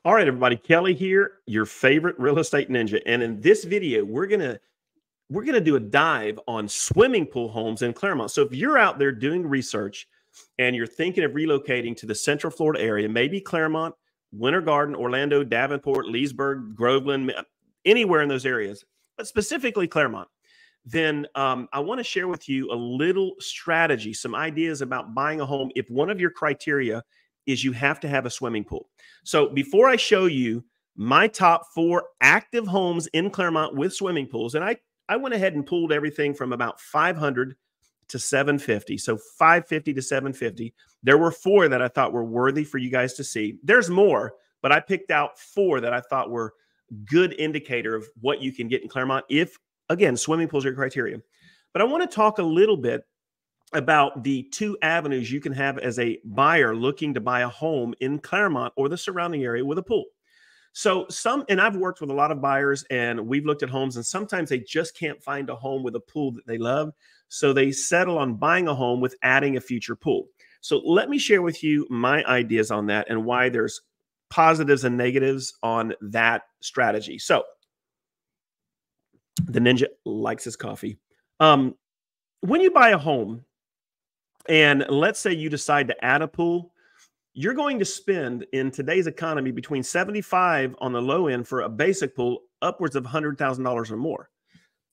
All right, everybody, Kelly here, your favorite real estate ninja. And in this video, we're gonna do a dive on swimming pool homes in Clermont. So if you're out there doing research and you're thinking of relocating to the Central Florida area, maybe Clermont, Winter Garden, Orlando, Davenport, Leesburg, Groveland, anywhere in those areas, but specifically Clermont, then I want to share with you a little strategy, some ideas about buying a home if one of your criteria is you have to have a swimming pool. So before I show you my top 4 active homes in Clermont with swimming pools, and I went ahead and pulled everything from about 500 to 750. So 550 to 750. There were 4 that I thought were worthy for you guys to see. There's more, but I picked out 4 that I thought were good indicator of what you can get in Clermont if, again, swimming pools are your criteria. But I want to talk a little bit about the 2 avenues you can have as a buyer looking to buy a home in Clermont or the surrounding area with a pool. So and I've worked with a lot of buyers and we've looked at homes, and sometimes they just can't find a home with a pool that they love. So they settle on buying a home with adding a future pool. So let me share with you my ideas on that and why there's positives and negatives on that strategy. So the ninja likes his coffee. When you buy a home, and let's say you decide to add a pool, you're going to spend in today's economy between $75 on the low end for a basic pool, upwards of $100,000 or more.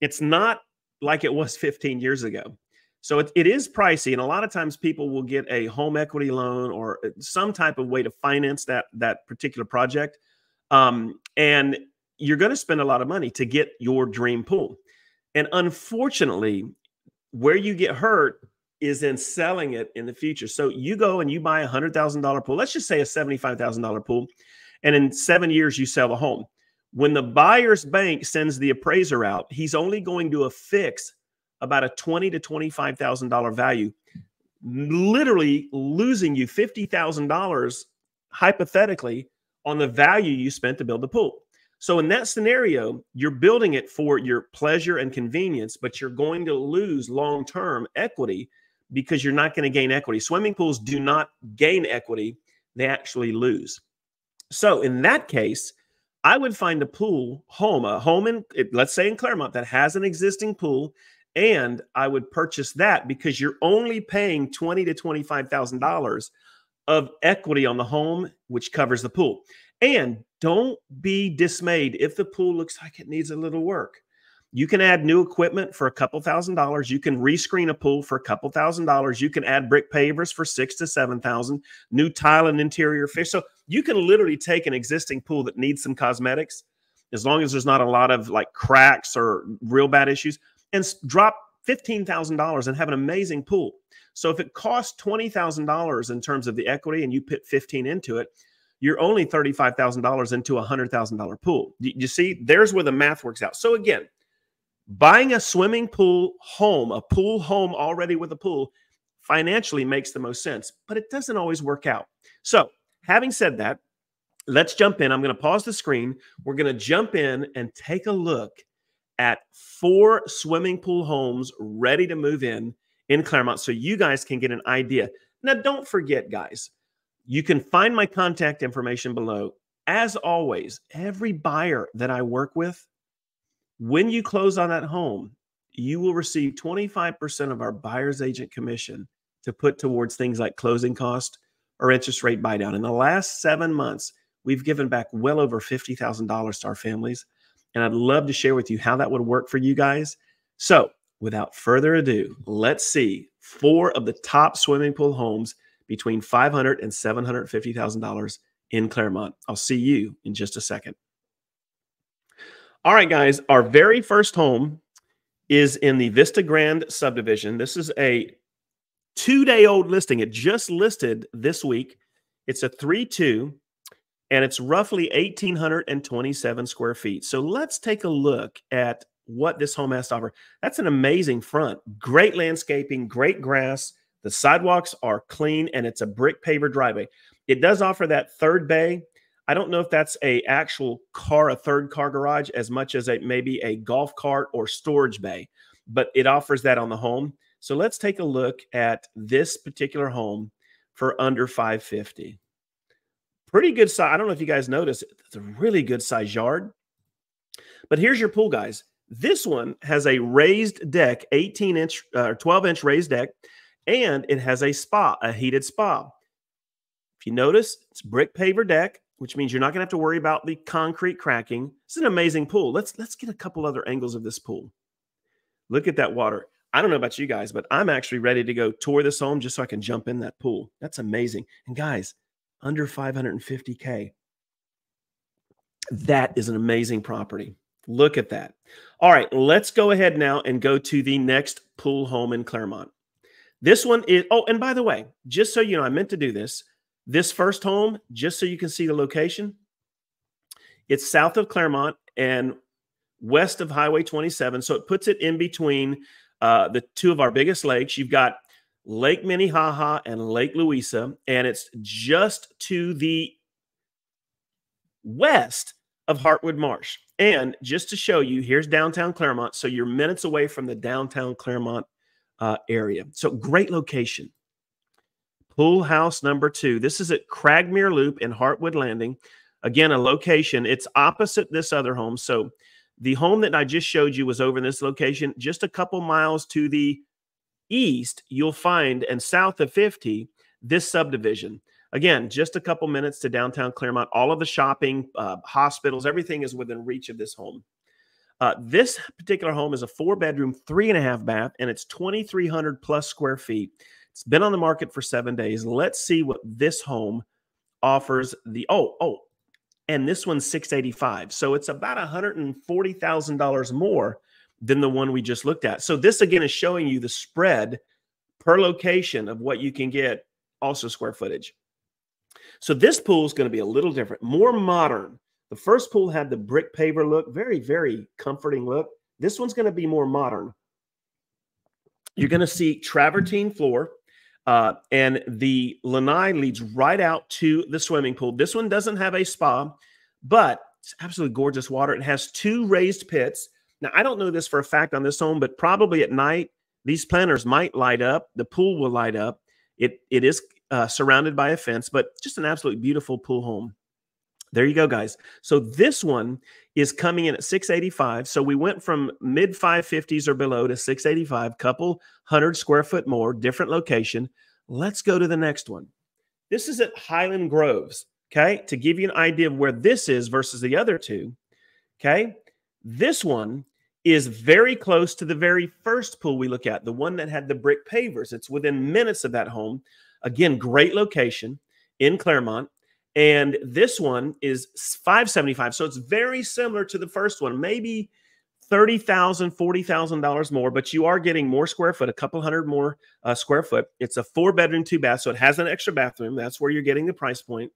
It's not like it was 15 years ago. So it is pricey. And a lot of times people will get a home equity loan or some type of way to finance that particular project. And you're going to spend a lot of money to get your dream pool. And unfortunately, where you get hurt is in selling it in the future. So you go and you buy a $100,000 pool. Let's just say a $75,000 pool. And in 7 years, you sell the home. When the buyer's bank sends the appraiser out, he's only going to affix about a $20,000 to $25,000 value, literally losing you $50,000 hypothetically on the value you spent to build the pool. So in that scenario, you're building it for your pleasure and convenience, but you're going to lose long-term equity because you're not going to gain equity. Swimming pools do not gain equity. They actually lose. So in that case, I would find a home in, let's say in Clermont, that has an existing pool, and I would purchase that because you're only paying $20,000 to $25,000 of equity on the home, which covers the pool. And don't be dismayed if the pool looks like it needs a little work. You can add new equipment for a couple $1,000s. You can rescreen a pool for a couple $1,000s. You can add brick pavers for $6,000 to $7,000, new tile and interior fish. So you can literally take an existing pool that needs some cosmetics, as long as there's not a lot of like cracks or real bad issues, and drop $15,000 and have an amazing pool. So if it costs $20,000 in terms of the equity and you put 15 into it, you're only $35,000 into a $100,000 pool. You see, there's where the math works out. So again, buying a swimming pool home, a pool home already with a pool, financially makes the most sense, but it doesn't always work out. So having said that, let's jump in. I'm going to pause the screen. We're going to jump in and take a look at 4 swimming pool homes ready to move in Clermont so you guys can get an idea. Now, don't forget, guys, you can find my contact information below. As always, every buyer that I work with, when you close on that home, you will receive 25% of our buyer's agent commission to put towards things like closing cost or interest rate buy down. In the last 7 months, we've given back well over $50,000 to our families. And I'd love to share with you how that would work for you guys. So without further ado, let's see 4 of the top swimming pool homes between $500,000 and $750,000 in Clermont. I'll see you in just a second. All right, guys, our very first home is in the Vista Grand subdivision. This is a 2-day-old listing. It just listed this week. It's a 3-2, and it's roughly 1,827 square feet. So let's take a look at what this home has to offer. That's an amazing front. Great landscaping, great grass. The sidewalks are clean, and it's a brick paver driveway. It does offer that 3rd bay. I don't know if that's a actual car, a 3rd car garage, as much as maybe a golf cart or storage bay, but it offers that on the home. So let's take a look at this particular home for under $550. Pretty good size. I don't know if you guys noticed, it's a really good size yard. But here's your pool, guys. This one has a raised deck, 18-inch or 12-inch raised deck, and it has a spa, a heated spa. If you notice, it's brick paver deck, which means you're not going to have to worry about the concrete cracking. It's an amazing pool. Let's get a couple other angles of this pool. Look at that water. I don't know about you guys, but I'm actually ready to go tour this home just so I can jump in that pool. That's amazing. And guys, under $550K. That is an amazing property. Look at that. All right, let's go ahead now and go to the next pool home in Clermont. This one is, oh, and by the way, just so you know, I meant to do this. This first home, just so you can see the location, it's south of Clermont and west of Highway 27. So it puts it in between the two of our biggest lakes. You've got Lake Minnehaha and Lake Louisa, and it's just to the west of Heartwood Marsh. And just to show you, here's downtown Clermont. So you're minutes away from the downtown Clermont area. So great location. Pool house number 2. This is at Cragmere Loop in Heartwood Landing. Again, a location. It's opposite this other home. So the home that I just showed you was over in this location. Just a couple miles to the east, you'll find, and south of 50, this subdivision. Again, just a couple minutes to downtown Clermont. All of the shopping, hospitals, everything is within reach of this home. This particular home is a 4-bedroom, 3.5 bath, and it's 2,300 plus square feet. It's been on the market for 7 days. Let's see what this home offers. And this one's $685. So it's about $140,000 more than the one we just looked at. So this again is showing you the spread per location of what you can get, also square footage. So this pool is going to be a little different, more modern. The first pool had the brick paver look, very, very comforting look. This one's going to be more modern. You're going to see travertine floor, and the lanai leads right out to the swimming pool. This one doesn't have a spa, but it's absolutely gorgeous water. It has 2 raised pits. Now, I don't know this for a fact on this home, but probably at night, these planters might light up. The pool will light up. It is surrounded by a fence, but just an absolutely beautiful pool home. There you go, guys. So this one is coming in at $685. So we went from mid 550s or below to $685, couple 100 square foot more, different location. Let's go to the next one. This is at Highland Groves, okay? To give you an idea of where this is versus the other two, okay? This one is very close to the very first pool we look at, the one that had the brick pavers. It's within minutes of that home. Again, great location in Clermont. And this one is $575. So it's very similar to the first one, maybe $30,000, $40,000 more, but you are getting more square foot, a couple hundred more square foot. It's a 4-bedroom, 2-bath, so it has an extra bathroom. That's where you're getting the price point.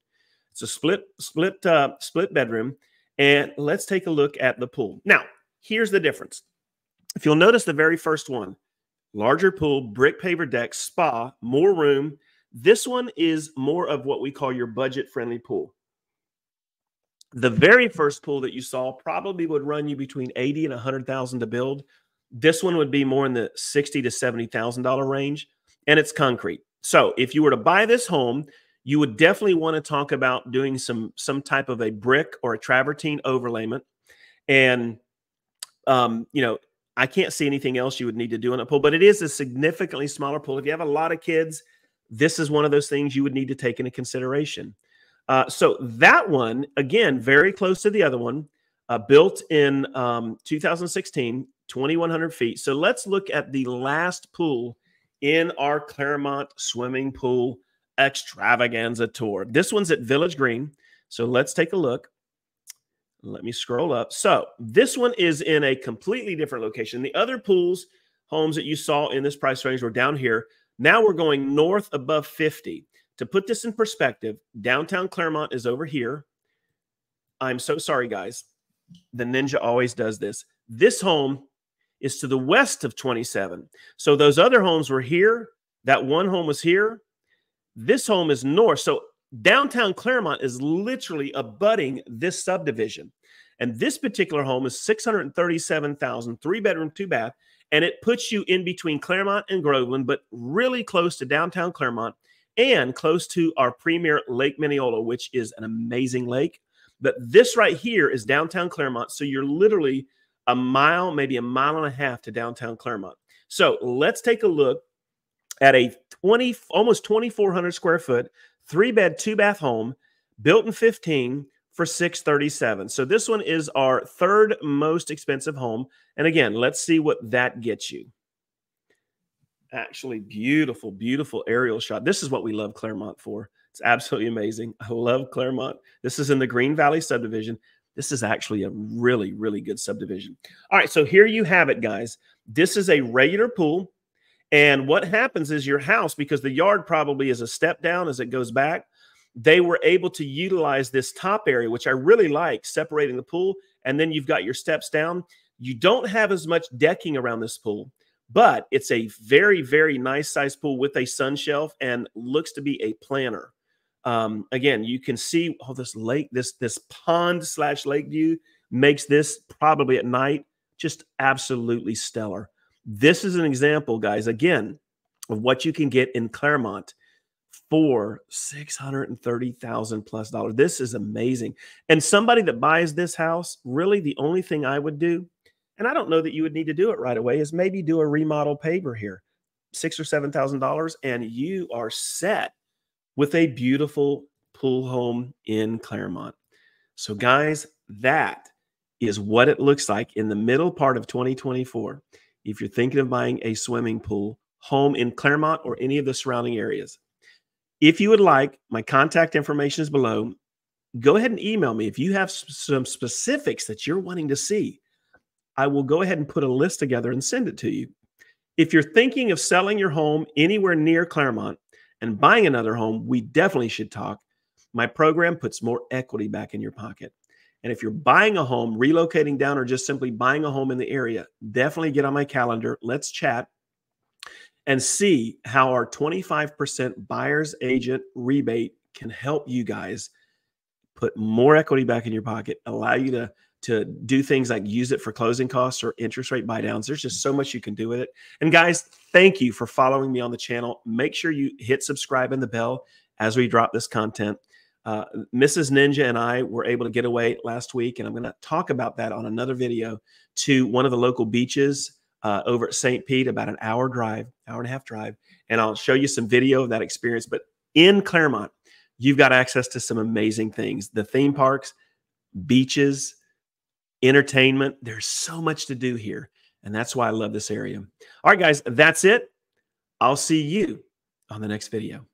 It's a split bedroom. And let's take a look at the pool. Now, here's the difference. If you'll notice the very first one, larger pool, brick paver deck, spa, more room. This one is more of what we call your budget-friendly pool. The very first pool that you saw probably would run you between $80,000 and $100,000 to build. This one would be more in the $60,000 to $70,000 range, and it's concrete. So if you were to buy this home, you would definitely want to talk about doing some type of a brick or a travertine overlayment. And I can't see anything else you would need to do in a pool, but it is a significantly smaller pool. If you have a lot of kids, this is one of those things you would need to take into consideration. So that one, again, very close to the other one, built in 2016, 2,100 feet. So let's look at the last pool in our Clermont swimming pool extravaganza tour. This one's at Village Green. So let's take a look. Let me scroll up. So this one is in a completely different location. The other pools, homes that you saw in this price range were down here. Now we're going north above 50. To put this in perspective, downtown Clermont is over here. I'm so sorry, guys. The Ninja always does this. This home is to the west of 27. So those other homes were here. That one home was here. This home is north. So downtown Clermont is literally abutting this subdivision. And this particular home is $637,000, 3-bedroom, 2-bath. And it puts you in between Clermont and Groveland, but really close to downtown Clermont. and close to our premier Lake Mineola, which is an amazing lake. But this right here is downtown Clermont. So you're literally a mile, maybe a mile and a half to downtown Clermont. So let's take a look at a almost 2,400 square foot, 3-bed, 2-bath home built in 15 for $637. So this one is our third most expensive home. And again, let's see what that gets you. Actually, beautiful, beautiful aerial shot. This is what we love Clermont for. It's absolutely amazing. I love Clermont. This is in the Green Valley subdivision. This is actually a really, really good subdivision. All right, so here you have it, guys. This is a regular pool. And what happens is your house, because the yard probably is a step down as it goes back, they were able to utilize this top area, which I really like, separating the pool. And then you've got your steps down. You don't have as much decking around this pool, but it's a very, very nice size pool with a sun shelf and looks to be a planter. Again, you can see this lake, this pond / lake view makes this probably at night just absolutely stellar. This is an example, guys, again, of what you can get in Clermont for $630,000 plus. This is amazing. And somebody that buys this house, really the only thing I would do, and I don't know that you would need to do it right away, is maybe do a remodel paver here, $6,000 or $7,000, and you are set with a beautiful pool home in Clermont. So guys, that is what it looks like in the middle part of 2024. If you're thinking of buying a swimming pool home in Clermont or any of the surrounding areas. If you would like, my contact information is below. Go ahead and email me. If you have some specifics that you're wanting to see, I will go ahead and put a list together and send it to you. If you're thinking of selling your home anywhere near Clermont and buying another home, we definitely should talk. My program puts more equity back in your pocket. And if you're buying a home, relocating down, or just simply buying a home in the area, definitely get on my calendar. Let's chat and see how our 25% buyer's agent rebate can help you guys put more equity back in your pocket, allow you to do things like use it for closing costs or interest rate buy downs. There's just so much you can do with it. And guys, thank you for following me on the channel. Make sure you hit subscribe and the bell as we drop this content. Mrs. Ninja and I were able to get away last week, and I'm going to talk about that on another video, to one of the local beaches over at St. Pete, about an hour and a half drive. And I'll show you some video of that experience. But in Clermont, you've got access to some amazing things. The theme parks, beaches, entertainment. There's so much to do here. And that's why I love this area. All right, guys, that's it. I'll see you on the next video.